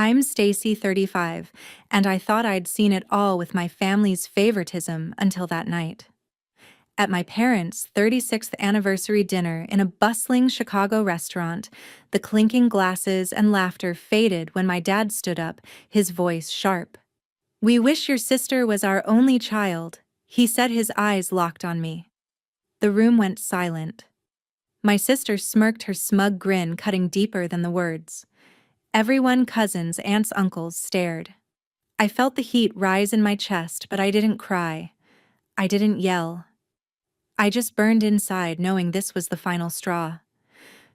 I'm Stacy, 35, and I thought I'd seen it all with my family's favoritism until that night. At my parents' 36th anniversary dinner in a bustling Chicago restaurant, the clinking glasses and laughter faded when my dad stood up, his voice sharp. "We wish your sister was our only child," he said, his eyes locked on me. The room went silent. My sister smirked, her smug grin cutting deeper than the words. Everyone, cousins, aunts, uncles, stared. I felt the heat rise in my chest, but I didn't cry. I didn't yell. I just burned inside, knowing this was the final straw.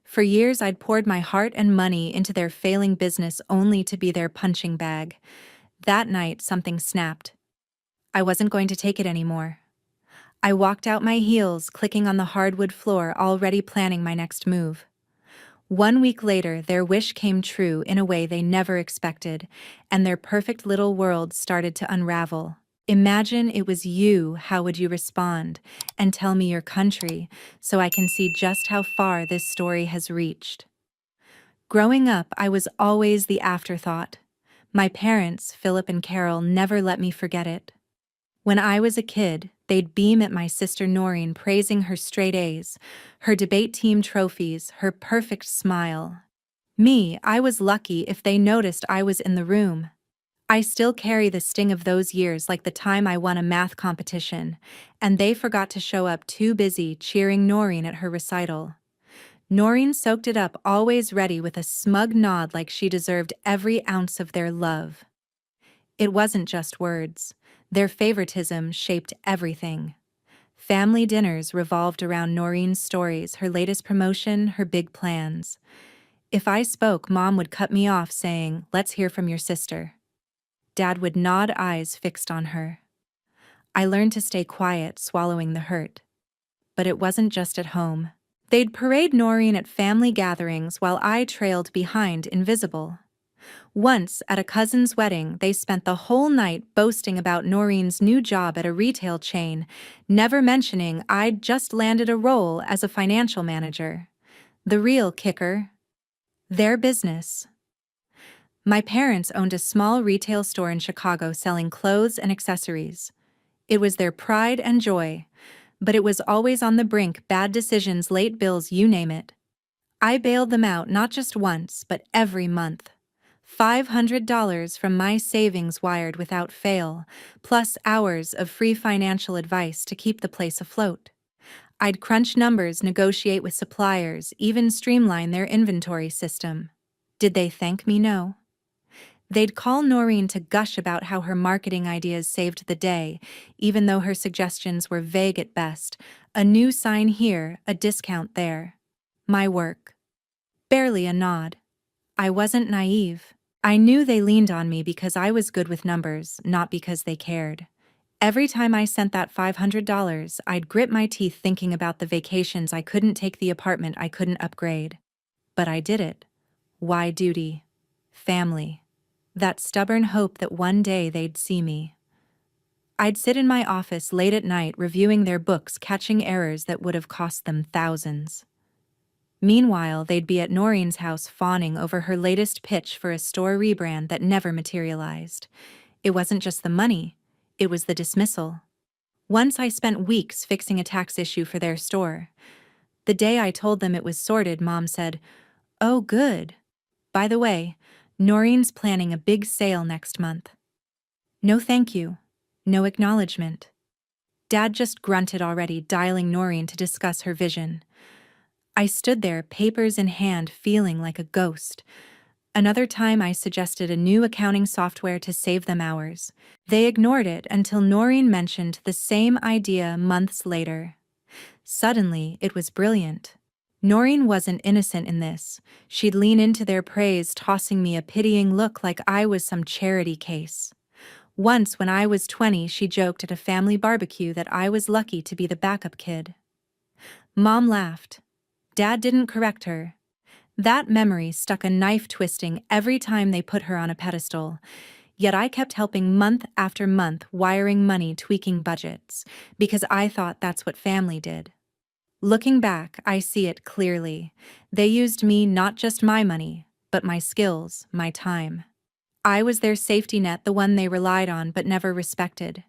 For years I'd poured my heart and money into their failing business only to be their punching bag. That night something snapped. I wasn't going to take it anymore. I walked out, my heels clicking on the hardwood floor, already planning my next move. 1 week later, their wish came true in a way they never expected, and their perfect little world started to unravel. "Imagine it was you, how would you respond? And tell me your country, so I can see just how far this story has reached." Growing up, I was always the afterthought. My parents, Philip and Carol, never let me forget it. When I was a kid, they'd beam at my sister Noreen, praising her straight A's, her debate team trophies, her perfect smile. Me, I was lucky if they noticed I was in the room. I still carry the sting of those years, like the time I won a math competition, and they forgot to show up, too busy cheering Noreen at her recital. Noreen soaked it up, always ready with a smug nod, like she deserved every ounce of their love. It wasn't just words. Their favoritism shaped everything. Family dinners revolved around Noreen's stories, her latest promotion, her big plans. If I spoke, Mom would cut me off, saying, "Let's hear from your sister." Dad would nod, eyes fixed on her. I learned to stay quiet, swallowing the hurt. But it wasn't just at home. They'd parade Noreen at family gatherings while I trailed behind, invisible. Once, at a cousin's wedding, they spent the whole night boasting about Noreen's new job at a retail chain, never mentioning I'd just landed a role as a financial manager. The real kicker: their business. My parents owned a small retail store in Chicago selling clothes and accessories. It was their pride and joy, but it was always on the brink: bad decisions, late bills, you name it. I bailed them out, not just once, but every month. $500 from my savings wired without fail, plus hours of free financial advice to keep the place afloat. I'd crunch numbers, negotiate with suppliers, even streamline their inventory system. Did they thank me? No. They'd call Noreen to gush about how her marketing ideas saved the day, even though her suggestions were vague at best. A new sign here, a discount there. My work. Barely a nod. I wasn't naive. I knew they leaned on me because I was good with numbers, not because they cared. Every time I sent that $500, I'd grit my teeth thinking about the vacations I couldn't take, the apartment I couldn't upgrade. But I did it. Why? Duty. Family. That stubborn hope that one day they'd see me. I'd sit in my office late at night reviewing their books, catching errors that would have cost them thousands. Meanwhile, they'd be at Noreen's house fawning over her latest pitch for a store rebrand that never materialized. It wasn't just the money, it was the dismissal. Once I spent weeks fixing a tax issue for their store. The day I told them it was sorted, Mom said, "Oh, good. By the way, Noreen's planning a big sale next month." No thank you. No acknowledgement. Dad just grunted, already dialing Noreen to discuss her vision. I stood there, papers in hand, feeling like a ghost. Another time I suggested a new accounting software to save them hours. They ignored it until Noreen mentioned the same idea months later. Suddenly, it was brilliant. Noreen wasn't innocent in this. She'd lean into their praise, tossing me a pitying look like I was some charity case. Once, when I was 20, she joked at a family barbecue that I was lucky to be the backup kid. Mom laughed. Dad didn't correct her. That memory stuck, a knife twisting every time they put her on a pedestal. Yet I kept helping month after month, wiring money, tweaking budgets, because I thought that's what family did. Looking back, I see it clearly. They used me, not just my money, but my skills, my time. I was their safety net, the one they relied on but never respected.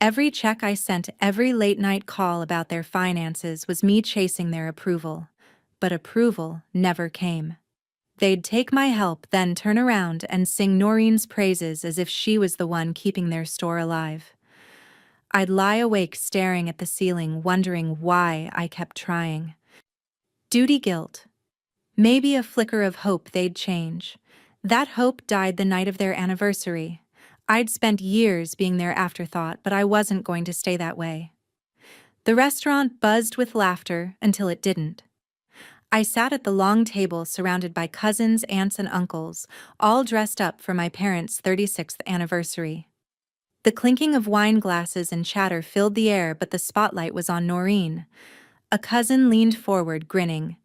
Every check I sent, every late-night call about their finances was me chasing their approval. But approval never came. They'd take my help, then turn around and sing Noreen's praises as if she was the one keeping their store alive. I'd lie awake staring at the ceiling, wondering why I kept trying. Duty guilt. Maybe a flicker of hope they'd change. That hope died the night of their anniversary. I'd spent years being their afterthought, but I wasn't going to stay that way. The restaurant buzzed with laughter until it didn't. I sat at the long table surrounded by cousins, aunts, and uncles, all dressed up for my parents' 36th anniversary. The clinking of wine glasses and chatter filled the air, but the spotlight was on Noreen. A cousin leaned forward, grinning.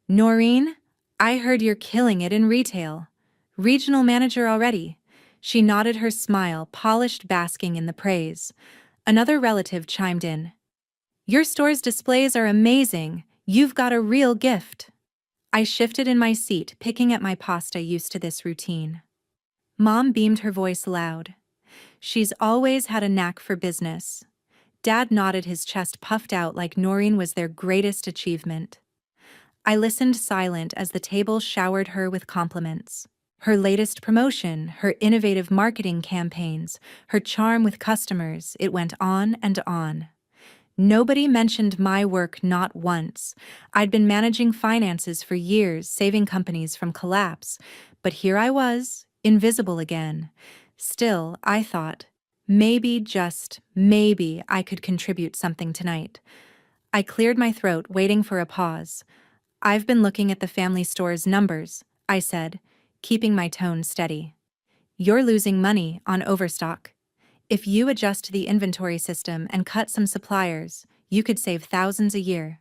"Noreen, I heard you're killing it in retail. Regional manager already." She nodded, her smile polished, basking in the praise. Another relative chimed in. "Your store's displays are amazing. You've got a real gift." I shifted in my seat, picking at my pasta, used to this routine. Mom beamed, her voice loud. "She's always had a knack for business." Dad nodded, his chest puffed out like Noreen was their greatest achievement. I listened silent as the table showered her with compliments. Her latest promotion, her innovative marketing campaigns, her charm with customers, it went on and on. Nobody mentioned my work, not once. I'd been managing finances for years, saving companies from collapse, but here I was, invisible again. Still, I thought, maybe, just maybe, I could contribute something tonight. I cleared my throat, waiting for a pause. "I've been looking at the family store's numbers," I said, keeping my tone steady. "You're losing money on overstock. If you adjust the inventory system and cut some suppliers, you could save thousands a year."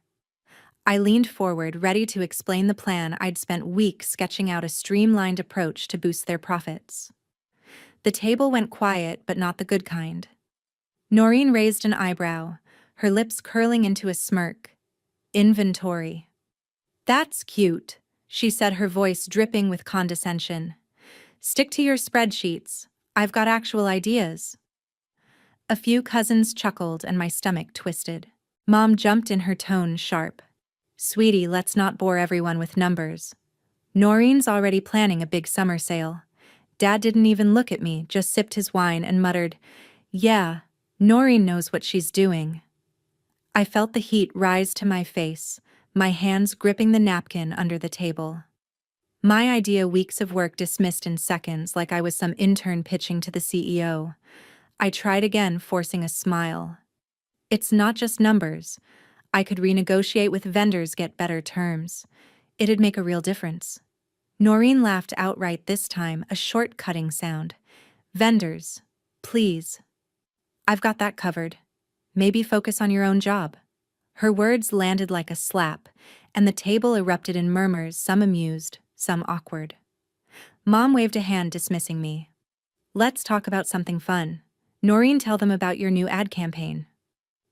I leaned forward, ready to explain the plan I'd spent weeks sketching out, a streamlined approach to boost their profits. The table went quiet, but not the good kind. Noreen raised an eyebrow, her lips curling into a smirk. "Inventory. That's cute," she said, her voice dripping with condescension. "Stick to your spreadsheets. I've got actual ideas." A few cousins chuckled and my stomach twisted. Mom jumped in, her tone sharp. "Sweetie, let's not bore everyone with numbers. Noreen's already planning a big summer sale." Dad didn't even look at me, just sipped his wine and muttered, "Yeah, Noreen knows what she's doing." I felt the heat rise to my face, my hands gripping the napkin under the table. My idea, weeks of work dismissed in seconds like I was some intern pitching to the CEO. I tried again, forcing a smile. "It's not just numbers. I could renegotiate with vendors, get better terms. It'd make a real difference." Noreen laughed outright this time, a short cutting sound. "Vendors, please. I've got that covered. Maybe focus on your own job." Her words landed like a slap, and the table erupted in murmurs, some amused, some awkward. Mom waved a hand, dismissing me. "Let's talk about something fun. Noreen, tell them about your new ad campaign."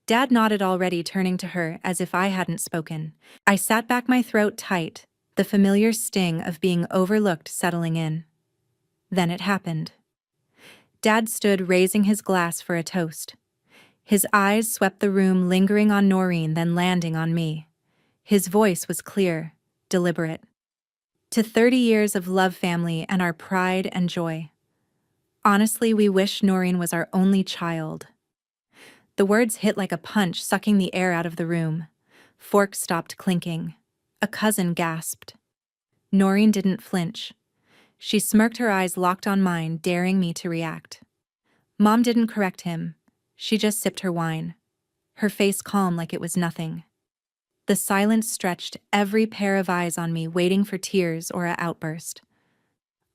Dad nodded, already turning to her as if I hadn't spoken. I sat back, my throat tight, the familiar sting of being overlooked settling in. Then it happened. Dad stood, raising his glass for a toast. His eyes swept the room, lingering on Noreen, then landing on me. His voice was clear, deliberate. "To 30 years of love, family, and our pride and joy. Honestly, we wish Noreen was our only child." The words hit like a punch, sucking the air out of the room. Forks stopped clinking. A cousin gasped. Noreen didn't flinch. She smirked, her eyes locked on mine, daring me to react. Mom didn't correct him. She just sipped her wine, her face calm like it was nothing. The silence stretched, every pair of eyes on me, waiting for tears or an outburst.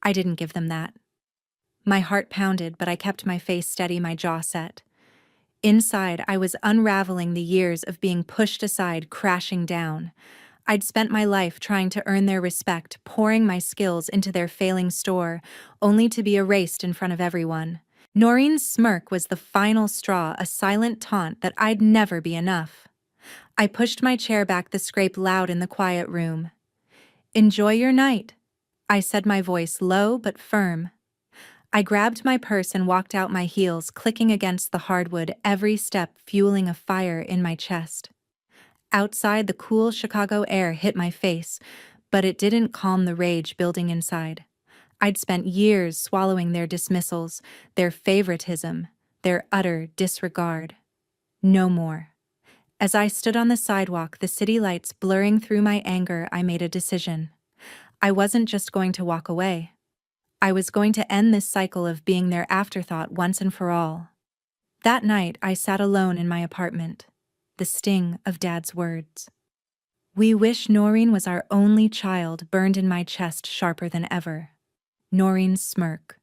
I didn't give them that. My heart pounded, but I kept my face steady, my jaw set. Inside, I was unraveling the years of being pushed aside, crashing down. I'd spent my life trying to earn their respect, pouring my skills into their failing store, only to be erased in front of everyone. Noreen's smirk was the final straw, a silent taunt that I'd never be enough. I pushed my chair back, the scrape loud in the quiet room. "Enjoy your night," I said, my voice low but firm. I grabbed my purse and walked out, my heels clicking against the hardwood, every step fueling a fire in my chest. Outside, the cool Chicago air hit my face, but it didn't calm the rage building inside. I'd spent years swallowing their dismissals, their favoritism, their utter disregard. No more. As I stood on the sidewalk, the city lights blurring through my anger, I made a decision. I wasn't just going to walk away. I was going to end this cycle of being their afterthought once and for all. That night, I sat alone in my apartment. The sting of Dad's words. "We wish Noreen was our only child," burned in my chest sharper than ever. Noreen's smirk.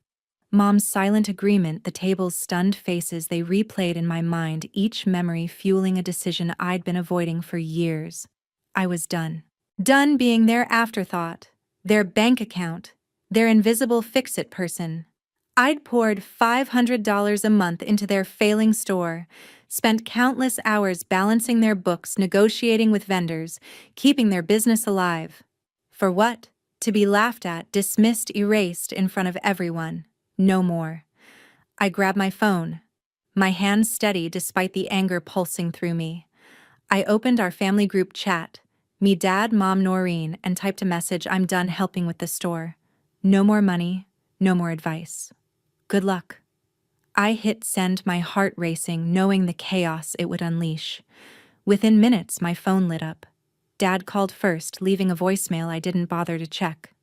Mom's silent agreement, the table's stunned faces, they replayed in my mind, each memory fueling a decision I'd been avoiding for years. I was done. Done being their afterthought, their bank account, their invisible fix-it person. I'd poured $500 a month into their failing store, spent countless hours balancing their books, negotiating with vendors, keeping their business alive. For what? To be laughed at, dismissed, erased in front of everyone. No more. I grabbed my phone, my hands steady despite the anger pulsing through me. I opened our family group chat, me, Dad, Mom, Noreen, and typed a message: "I'm done helping with the store. No more money, no more advice. Good luck." I hit send, my heart racing, knowing the chaos it would unleash. Within minutes, my phone lit up. Dad called first, leaving a voicemail I didn't bother to check.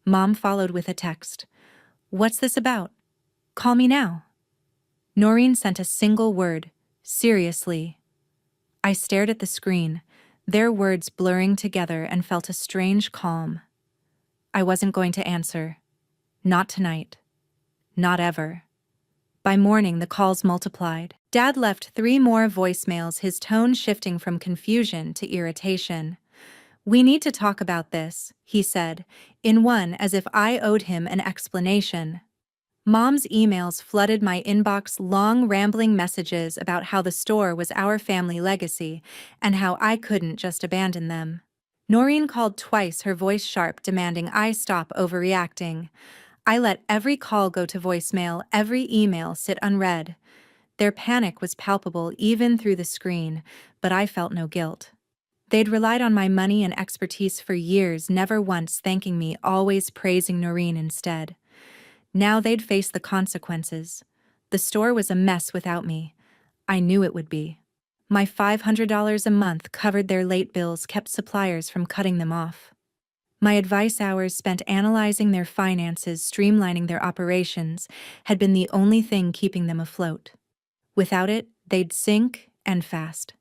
Mom followed with a text. "What's this about? Call me now." Noreen sent a single word: "Seriously." I stared at the screen, their words blurring together, and felt a strange calm. I wasn't going to answer. Not tonight. Not ever. By morning, the calls multiplied. Dad left 3 more voicemails, his tone shifting from confusion to irritation. "We need to talk about this," he said, in one as if I owed him an explanation. Mom's emails flooded my inbox, long, rambling messages about how the store was our family legacy and how I couldn't just abandon them. Noreen called twice, her voice sharp, demanding I stop overreacting. I let every call go to voicemail, every email sit unread. Their panic was palpable even through the screen, but I felt no guilt. They'd relied on my money and expertise for years, never once thanking me, always praising Noreen instead. Now they'd face the consequences. The store was a mess without me. I knew it would be. My $500 a month covered their late bills, kept suppliers from cutting them off. My advice hours spent analyzing their finances, streamlining their operations, had been the only thing keeping them afloat. Without it, they'd sink, and fast.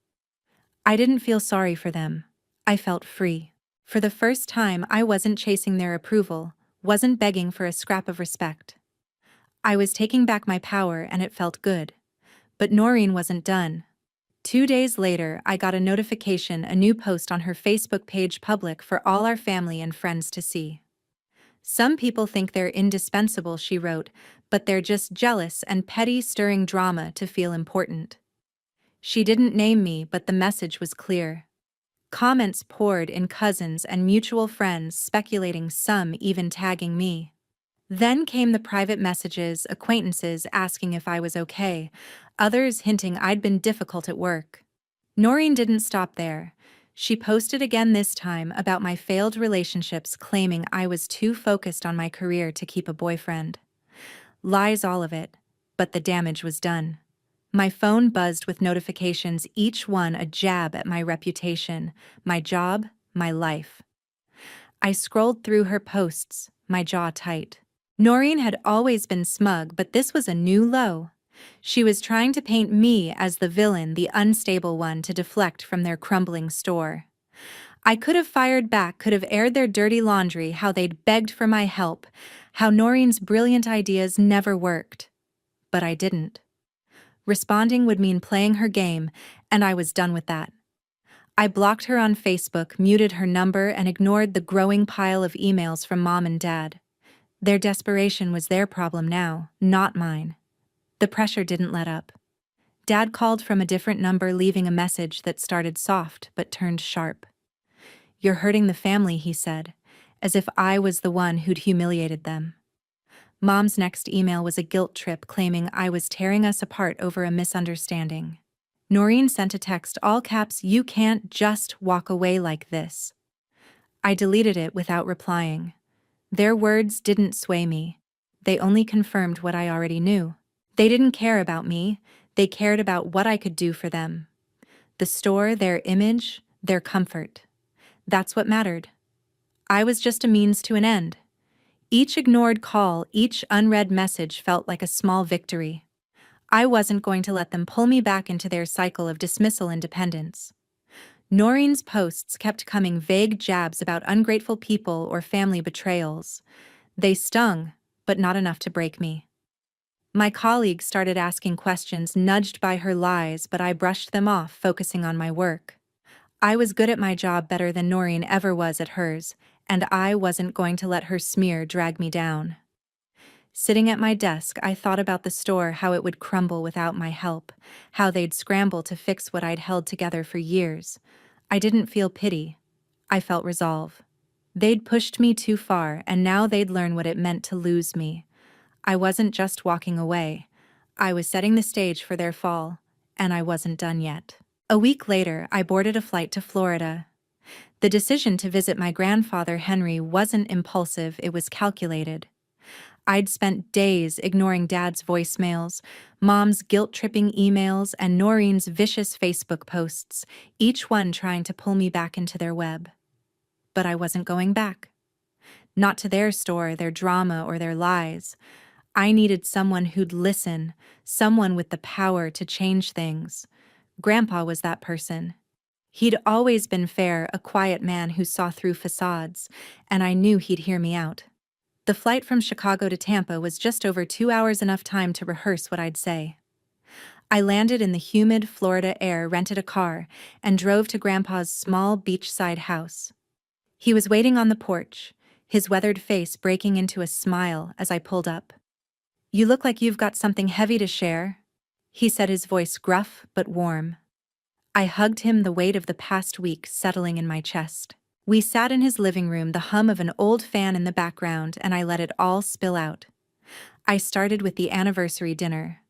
I didn't feel sorry for them. I felt free. For the first time, I wasn't chasing their approval, wasn't begging for a scrap of respect. I was taking back my power, and it felt good. But Noreen wasn't done. 2 days later, I got a notification, a new post on her Facebook page, public for all our family and friends to see. "Some people think they're indispensable," she wrote, "but they're just jealous and petty, stirring drama to feel important." She didn't name me, but the message was clear. Comments poured in, cousins and mutual friends speculating, some even tagging me. Then came the private messages, acquaintances asking if I was okay, others hinting I'd been difficult at work. Noreen didn't stop there. She posted again, this time about my failed relationships, claiming I was too focused on my career to keep a boyfriend. Lies, all of it, but the damage was done. My phone buzzed with notifications, each one a jab at my reputation, my job, my life. I scrolled through her posts, my jaw tight. Noreen had always been smug, but this was a new low. She was trying to paint me as the villain, the unstable one, to deflect from their crumbling store. I could have fired back, could have aired their dirty laundry, how they'd begged for my help, how Noreen's brilliant ideas never worked. But I didn't. Responding would mean playing her game, and I was done with that. I blocked her on Facebook, muted her number, and ignored the growing pile of emails from Mom and Dad. Their desperation was their problem now, not mine. The pressure didn't let up. Dad called from a different number, leaving a message that started soft but turned sharp. "You're hurting the family," he said, as if I was the one who'd humiliated them. Mom's next email was a guilt trip claiming I was tearing us apart over a misunderstanding. Noreen sent a text, all caps, "You can't just walk away like this." I deleted it without replying. Their words didn't sway me. They only confirmed what I already knew. They didn't care about me. They cared about what I could do for them. The store, their image, their comfort. That's what mattered. I was just a means to an end. Each ignored call, each unread message felt like a small victory. I wasn't going to let them pull me back into their cycle of dismissal and dependence. Noreen's posts kept coming, vague jabs about ungrateful people or family betrayals. They stung, but not enough to break me. My colleagues started asking questions, nudged by her lies, but I brushed them off, focusing on my work. I was good at my job, better than Noreen ever was at hers, and I wasn't going to let her smear drag me down. Sitting at my desk, I thought about the store, how it would crumble without my help, how they'd scramble to fix what I'd held together for years. I didn't feel pity. I felt resolve. They'd pushed me too far, and now they'd learn what it meant to lose me. I wasn't just walking away. I was setting the stage for their fall, and I wasn't done yet. A week later, I boarded a flight to Florida. The decision to visit my grandfather Henry wasn't impulsive, it was calculated. I'd spent days ignoring Dad's voicemails, Mom's guilt-tripping emails, and Noreen's vicious Facebook posts, each one trying to pull me back into their web. But I wasn't going back. Not to their store, their drama, or their lies. I needed someone who'd listen, someone with the power to change things. Grandpa was that person. He'd always been fair, a quiet man who saw through facades, and I knew he'd hear me out. The flight from Chicago to Tampa was just over 2 hours, enough time to rehearse what I'd say. I landed in the humid Florida air, rented a car, and drove to Grandpa's small beachside house. He was waiting on the porch, his weathered face breaking into a smile as I pulled up. "You look like you've got something heavy to share," he said, his voice gruff but warm. I hugged him, the weight of the past week settling in my chest. We sat in his living room, the hum of an old fan in the background, and I let it all spill out. I started with the anniversary dinner.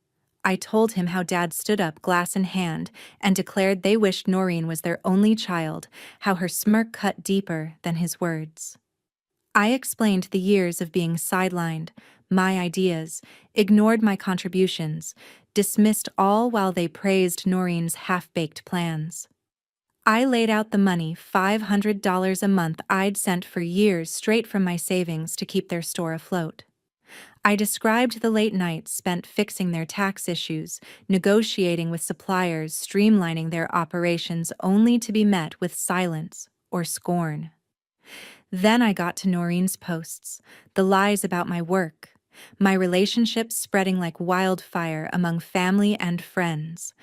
I told him how Dad stood up, glass in hand, and declared they wished Noreen was their only child, how her smirk cut deeper than his words. I explained the years of being sidelined, my ideas, ignored my contributions, dismissed all while they praised Noreen's half-baked plans. I laid out the money, $500 a month I'd sent for years straight from my savings to keep their store afloat. I described the late nights spent fixing their tax issues, negotiating with suppliers, streamlining their operations, only to be met with silence or scorn. Then I got to Noreen's posts, the lies about my work, my relationships spreading like wildfire among family and friends.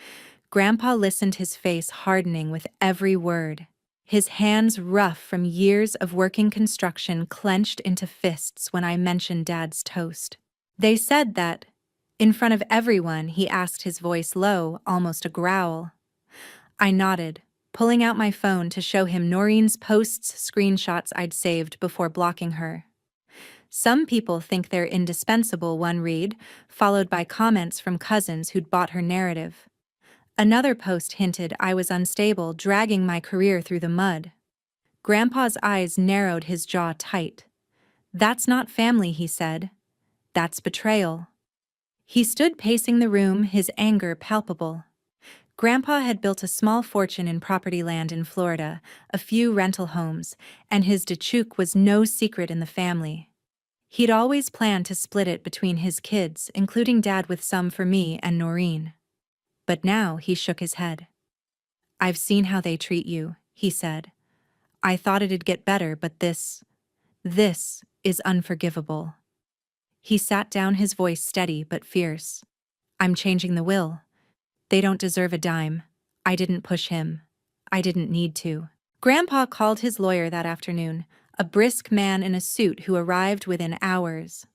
Grandpa listened, his face hardening with every word. His hands, rough from years of working construction, clenched into fists when I mentioned Dad's toast. "They said that," in front of everyone, he asked, his voice low, almost a growl. I nodded, pulling out my phone to show him Noreen's posts, screenshots I'd saved before blocking her. "Some people think they're indispensable," one read, followed by comments from cousins who'd bought her narrative. Another post hinted I was unstable, dragging my career through the mud. Grandpa's eyes narrowed, his jaw tight. "That's not family," he said. "That's betrayal." He stood pacing the room, his anger palpable. Grandpa had built a small fortune in property land in Florida, a few rental homes, and his dechuk was no secret in the family. He'd always planned to split it between his kids, including Dad, with some for me and Noreen. But now he shook his head. "I've seen how they treat you," he said. "I thought it'd get better, but this is unforgivable." He sat down, his voice steady but fierce. "I'm changing the will. They don't deserve a dime. I didn't push him. I didn't need to." Grandpa called his lawyer that afternoon, a brisk man in a suit who arrived within hours.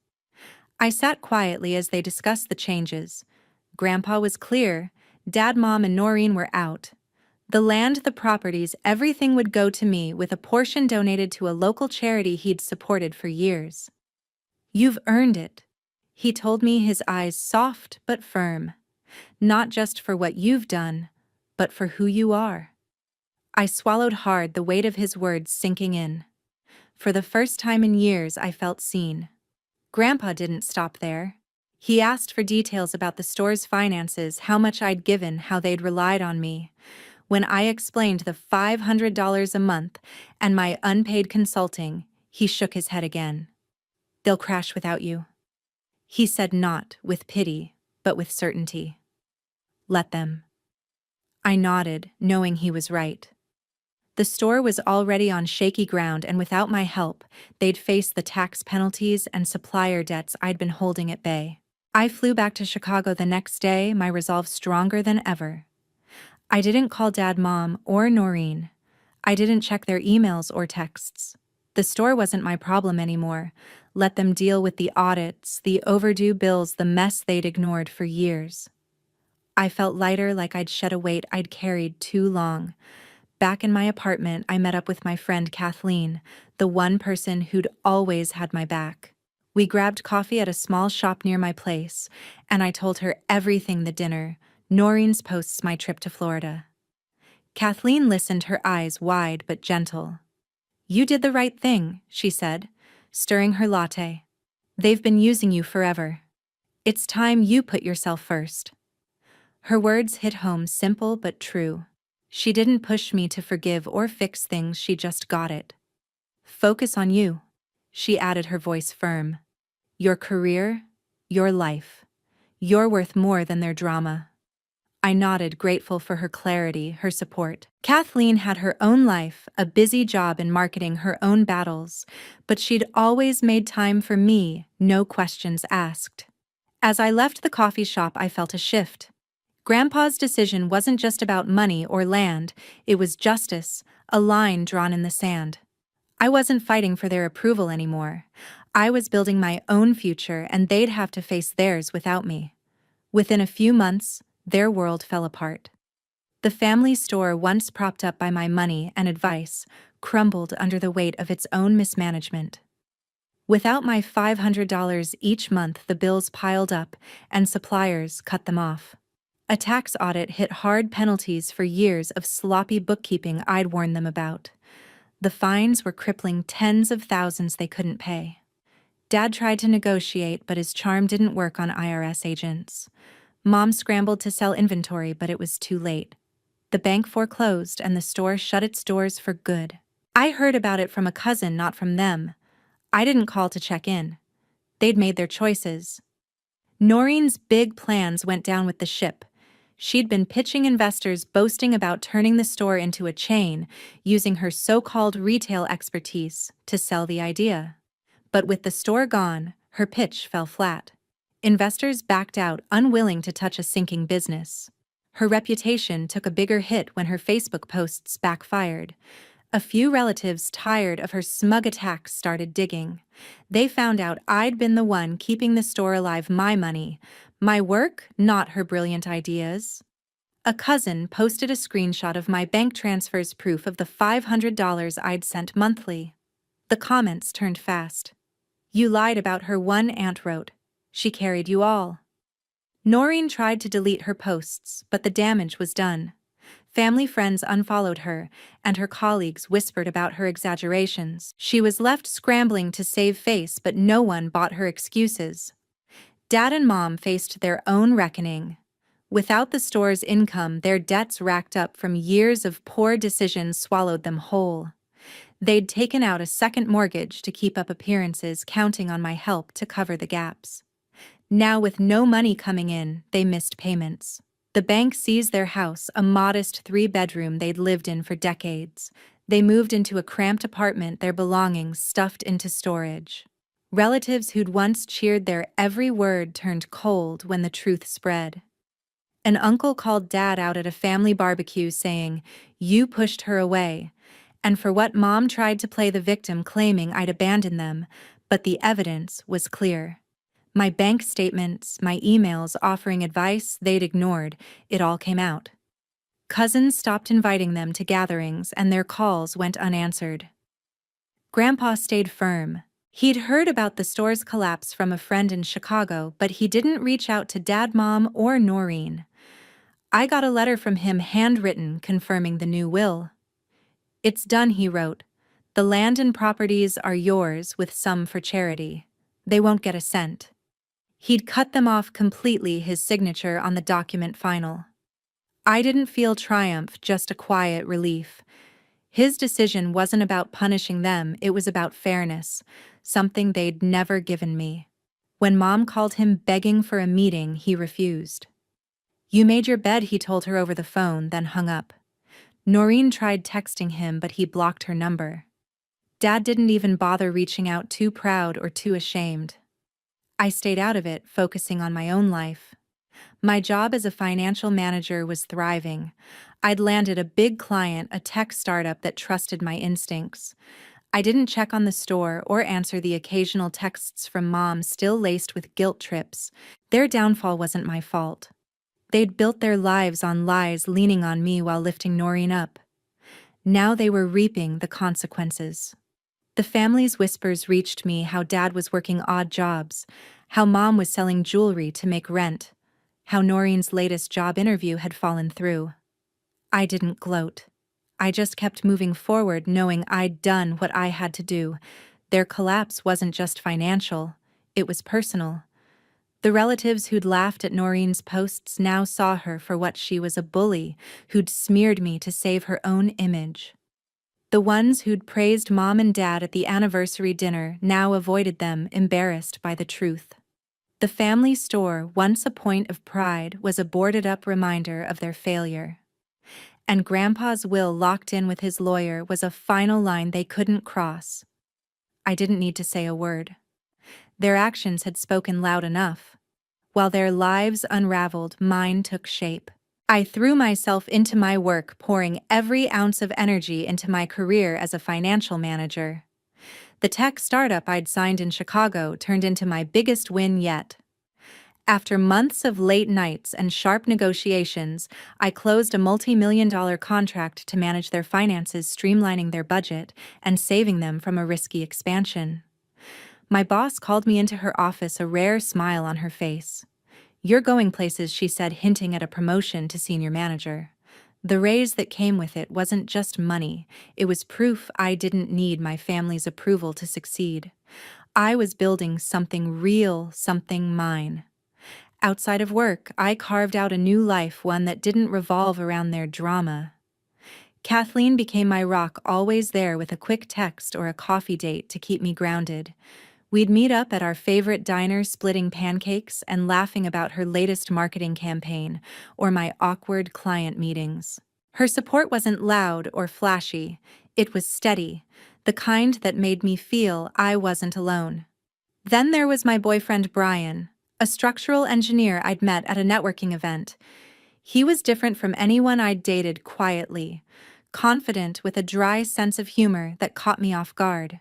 I sat quietly as they discussed the changes. Grandpa was clear. Dad, Mom, and Noreen were out. The land, the properties, everything would go to me, with a portion donated to a local charity he'd supported for years. "You've earned it," He told me, his eyes soft but firm. Not just for what you've done, but for who you are. I swallowed hard, the weight of his words sinking in. For the first time in years, I felt seen. Grandpa didn't stop there. He asked for details about the store's finances, how much I'd given, how they'd relied on me. When I explained the $500 a month and my unpaid consulting, he shook his head again. "They'll crash without you," he said, not with pity, but with certainty. "Let them." I nodded, knowing he was right. The store was already on shaky ground, and without my help, they'd face the tax penalties and supplier debts I'd been holding at bay. I flew back to Chicago the next day, my resolve stronger than ever. I didn't call Dad, Mom, or Noreen. I didn't check their emails or texts. The store wasn't my problem anymore. Let them deal with the audits, the overdue bills, the mess they'd ignored for years. I felt lighter, like I'd shed a weight I'd carried too long. Back in my apartment, I met up with my friend Kathleen, the one person who'd always had my back. We grabbed coffee at a small shop near my place, and I told her everything: the dinner, Noreen's posts, my trip to Florida. Kathleen listened, her eyes wide but gentle. "You did the right thing," she said, stirring her latte. "They've been using you forever. It's time you put yourself first." Her words hit home, simple but true. She didn't push me to forgive or fix things, she just got it. "Focus on you," she added, her voice firm. "Your career, your life. You're worth more than their drama." I nodded, grateful for her clarity, her support. Kathleen had her own life, a busy job in marketing, her own battles, but she'd always made time for me, no questions asked. As I left the coffee shop, I felt a shift. Grandpa's decision wasn't just about money or land, it was justice, a line drawn in the sand. I wasn't fighting for their approval anymore. I was building my own future, and they'd have to face theirs without me. Within a few months, their world fell apart. The family store, once propped up by my money and advice, crumbled under the weight of its own mismanagement. Without my $500 each month, the bills piled up, and suppliers cut them off. A tax audit hit hard, penalties for years of sloppy bookkeeping I'd warned them about. The fines were crippling, tens of thousands they couldn't pay. Dad tried to negotiate, but his charm didn't work on IRS agents. Mom scrambled to sell inventory, but it was too late. The bank foreclosed, and the store shut its doors for good. I heard about it from a cousin, not from them. I didn't call to check in. They'd made their choices. Noreen's big plans went down with the ship. She'd been pitching investors, boasting about turning the store into a chain, using her so-called retail expertise to sell the idea. But with the store gone, her pitch fell flat. Investors backed out, unwilling to touch a sinking business. Her reputation took a bigger hit when her Facebook posts backfired. A few relatives, tired of her smug attacks, started digging. They found out I'd been the one keeping the store alive, my money, my work, not her brilliant ideas. A cousin posted a screenshot of my bank transfers, proof of the $500 I'd sent monthly. The comments turned fast. "You lied about her," one aunt wrote. "She carried you all." Noreen tried to delete her posts, but the damage was done. Family friends unfollowed her, and her colleagues whispered about her exaggerations. She was left scrambling to save face, but no one bought her excuses. Dad and Mom faced their own reckoning. Without the store's income, their debts racked up from years of poor decisions swallowed them whole. They'd taken out a second mortgage to keep up appearances, counting on my help to cover the gaps. Now, with no money coming in, they missed payments. The bank seized their house, a modest 3-bedroom they'd lived in for decades. They moved into a cramped apartment, their belongings stuffed into storage. Relatives who'd once cheered their every word turned cold when the truth spread. An uncle called Dad out at a family barbecue, saying, "You pushed her away," and for what Mom tried to play the victim, claiming I'd abandoned them, but the evidence was clear. My bank statements, my emails offering advice they'd ignored, it all came out. Cousins stopped inviting them to gatherings, and their calls went unanswered. Grandpa stayed firm. He'd heard about the store's collapse from a friend in Chicago, but he didn't reach out to Dad, Mom, or Noreen. I got a letter from him handwritten confirming the new will. "It's done," he wrote. "The land and properties are yours with some for charity. They won't get a cent." He'd cut them off completely, his signature on the document final. I didn't feel triumph, just a quiet relief. His decision wasn't about punishing them, it was about fairness, something they'd never given me. When Mom called him begging for a meeting, he refused. "You made your bed," he told her over the phone, then hung up. Noreen tried texting him, but he blocked her number. Dad didn't even bother reaching out, too proud or too ashamed. I stayed out of it, focusing on my own life. My job as a financial manager was thriving. I'd landed a big client, a tech startup that trusted my instincts. I didn't check on the store or answer the occasional texts from Mom, still laced with guilt trips. Their downfall wasn't my fault. They'd built their lives on lies, leaning on me while lifting Noreen up. Now they were reaping the consequences. The family's whispers reached me, how Dad was working odd jobs, how Mom was selling jewelry to make rent, how Noreen's latest job interview had fallen through. I didn't gloat. I just kept moving forward, knowing I'd done what I had to do. Their collapse wasn't just financial, it was personal. The relatives who'd laughed at Noreen's posts now saw her for what she was, a bully who'd smeared me to save her own image. The ones who'd praised Mom and Dad at the anniversary dinner now avoided them, embarrassed by the truth. The family store, once a point of pride, was a boarded-up reminder of their failure. And Grandpa's will, locked in with his lawyer, was a final line they couldn't cross. I didn't need to say a word. Their actions had spoken loud enough. While their lives unraveled, mine took shape. I threw myself into my work, pouring every ounce of energy into my career as a financial manager. The tech startup I'd signed in Chicago turned into my biggest win yet. After months of late nights and sharp negotiations, I closed a multi-million-dollar contract to manage their finances, streamlining their budget and saving them from a risky expansion. My boss called me into her office, a rare smile on her face. "You're going places," she said, hinting at a promotion to senior manager. The raise that came with it wasn't just money, it was proof I didn't need my family's approval to succeed. I was building something real, something mine. Outside of work, I carved out a new life, one that didn't revolve around their drama. Kathleen became my rock, always there with a quick text or a coffee date to keep me grounded. We'd meet up at our favorite diner, splitting pancakes and laughing about her latest marketing campaign or my awkward client meetings. Her support wasn't loud or flashy, it was steady, the kind that made me feel I wasn't alone. Then there was my boyfriend Brian, a structural engineer I'd met at a networking event. He was different from anyone I'd dated, quietly, confident with a dry sense of humor that caught me off guard.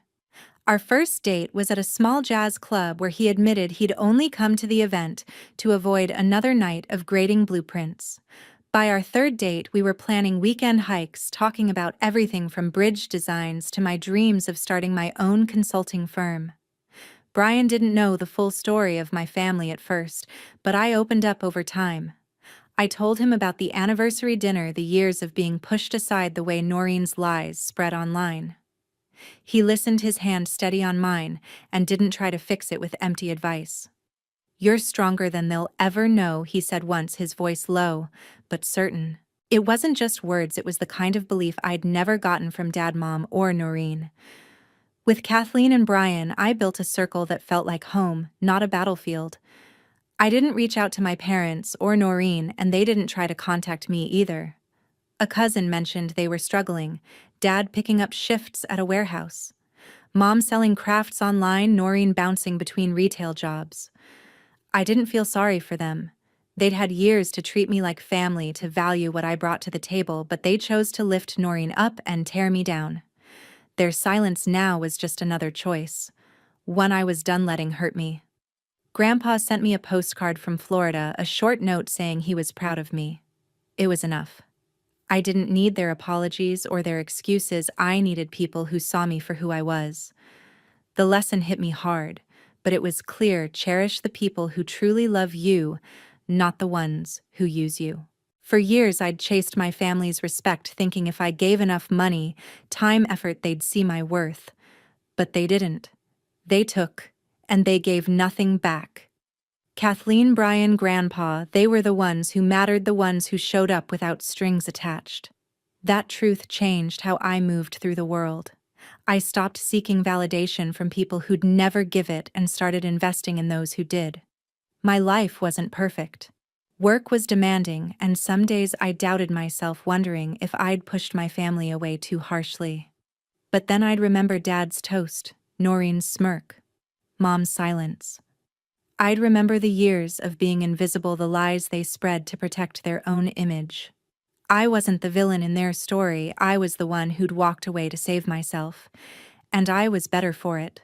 Our first date was at a small jazz club where he admitted he'd only come to the event to avoid another night of grading blueprints. By our third date, we were planning weekend hikes, talking about everything from bridge designs to my dreams of starting my own consulting firm. Brian didn't know the full story of my family at first, but I opened up over time. I told him about the anniversary dinner, the years of being pushed aside, the way Noreen's lies spread online. He listened, his hand steady on mine, and didn't try to fix it with empty advice. "You're stronger than they'll ever know," he said once, his voice low, but certain. It wasn't just words, it was the kind of belief I'd never gotten from Dad, Mom, or Noreen. With Kathleen and Brian, I built a circle that felt like home, not a battlefield. I didn't reach out to my parents or Noreen, and they didn't try to contact me either. A cousin mentioned they were struggling, Dad picking up shifts at a warehouse, Mom selling crafts online, Noreen bouncing between retail jobs. I didn't feel sorry for them. They'd had years to treat me like family, to value what I brought to the table, but they chose to lift Noreen up and tear me down. Their silence now was just another choice, one I was done letting hurt me. Grandpa sent me a postcard from Florida, a short note saying he was proud of me. It was enough. I didn't need their apologies or their excuses, I needed people who saw me for who I was. The lesson hit me hard, but it was clear: cherish the people who truly love you, not the ones who use you. For years, I'd chased my family's respect, thinking if I gave enough money, time, effort, they'd see my worth. But they didn't. They took, and they gave nothing back. Kathleen, Brian, Grandpa, they were the ones who mattered, the ones who showed up without strings attached. That truth changed how I moved through the world. I stopped seeking validation from people who'd never give it and started investing in those who did. My life wasn't perfect. Work was demanding, and some days I doubted myself, wondering if I'd pushed my family away too harshly. But then I'd remember Dad's toast, Noreen's smirk, Mom's silence. I'd remember the years of being invisible, the lies they spread to protect their own image. I wasn't the villain in their story, I was the one who'd walked away to save myself. And I was better for it.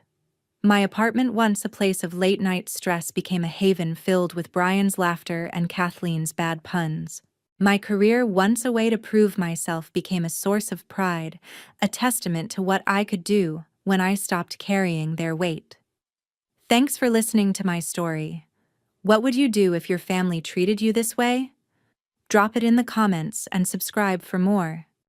My apartment, once a place of late-night stress, became a haven filled with Brian's laughter and Kathleen's bad puns. My career, once a way to prove myself, became a source of pride, a testament to what I could do when I stopped carrying their weight. Thanks for listening to my story. What would you do if your family treated you this way? Drop it in the comments and subscribe for more.